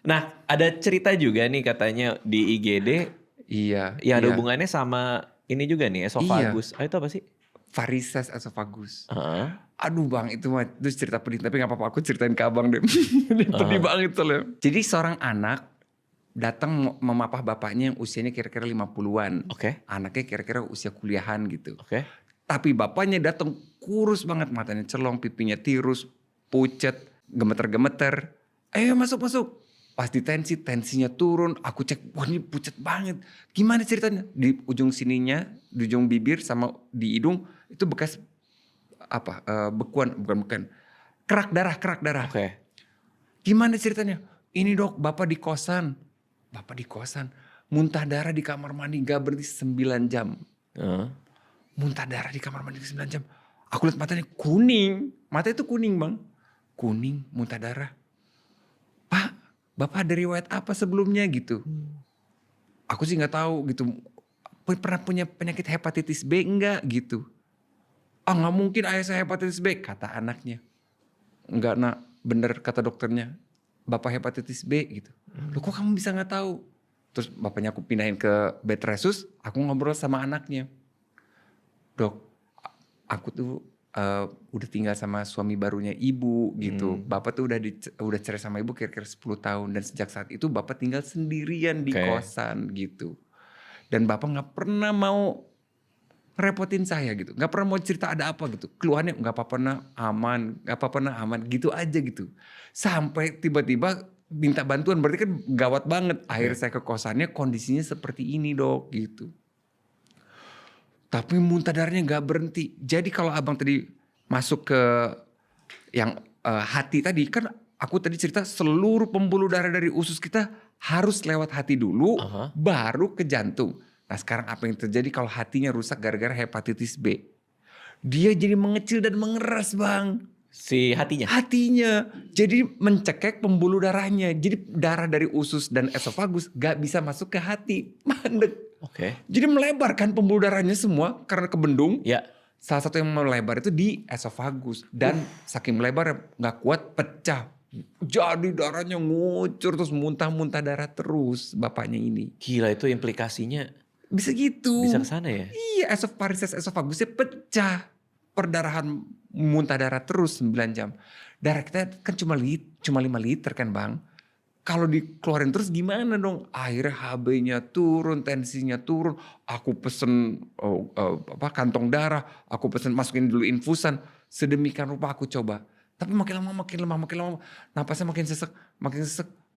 Nah, ada cerita juga nih katanya di IGD Iya, yang ada iya, hubungannya sama ini juga nih, iya, esophagus. Ah, itu apa sih? varises esophagus. Heeh, Aduh Bang, itu mah itu cerita pedih, tapi nggak apa-apa aku ceritain ke Abang deh. Ini pedih heeh, banget soalnya. Jadi seorang anak datang memapah bapaknya yang usianya kira-kira 50-an. oke, Anaknya kira-kira usia kuliahan gitu. oke. Tapi bapaknya datang kurus banget, matanya celong, pipinya tirus, pucet, gemeter-gemeter. Ayo masuk-masuk. Pas ditensi, tensinya turun. Aku cek, wah ini pucet banget. Gimana ceritanya? Di ujung sininya, di ujung bibir sama di hidung itu bekas apa? Bekuan, bukan bekuan. Kerak darah, kerak darah. Oke. Gimana ceritanya? Ini dok, bapak di kosan. Bapak di kosan. Muntah darah di kamar mandi gak berhenti 9 jam. Heeh. Muntah darah di kamar mandi 9 jam. Aku lihat matanya kuning. Mata itu kuning bang. Kuning, muntah darah. Pak, bapak ada riwayat apa sebelumnya gitu? Aku sih nggak tahu gitu. Pernah punya penyakit hepatitis B enggak gitu? Ah nggak mungkin ayah saya hepatitis B, kata anaknya. Enggak nak, bener kata dokternya. Bapak hepatitis B gitu. Loh kok kamu bisa nggak tahu? Terus bapaknya aku pindahin ke bed resus, aku ngobrol sama anaknya. Dok, aku tuh udah tinggal sama suami barunya ibu gitu. Bapak tuh udah cerai sama ibu kira-kira 10 tahun. Dan sejak saat itu bapak tinggal sendirian di Oke. kosan gitu. Dan bapak gak pernah mau ngerepotin saya gitu. Gak pernah mau cerita ada apa gitu. Keluhannya gak apa-apa nak aman, gak apa-apa nak aman gitu aja gitu. Sampai tiba-tiba minta bantuan, berarti kan gawat banget. Akhirnya Oke. saya ke kosannya, kondisinya seperti ini dok gitu. Tapi muntah darahnya gak berhenti. Jadi kalau abang tadi masuk ke yang hati tadi, kan aku tadi cerita seluruh pembuluh darah dari usus kita harus lewat hati dulu, Aha. baru ke jantung. Nah sekarang apa yang terjadi kalau hatinya rusak gara-gara hepatitis B? Dia jadi mengecil dan mengeras bang. Si hatinya? Hatinya jadi mencekek pembuluh darahnya. Jadi darah dari usus dan esofagus gak bisa masuk ke hati. Mandek. Oke. Jadi melebar kan pembuluh darahnya semua karena kebendung. Ya. Salah satu yang melebar itu di esofagus. Dan saking melebar gak kuat pecah. Jadi darahnya ngucur terus muntah-muntah darah terus bapaknya ini. Gila itu implikasinya Bisa gitu. bisa ke sana ya? Iya varises esofagusnya pecah. Perdarahan muntah darah terus 9 jam. Darah kita kan cuma 5 liter kan bang. Kalau dikeluarin terus gimana dong? Akhirnya HB-nya turun, tensinya turun. Aku pesen kantong darah. Aku pesen masukin dulu infusan. Sedemikian rupa aku coba. Tapi makin lama makin lemah, makin lama. Napasnya makin sesek, makin sesek.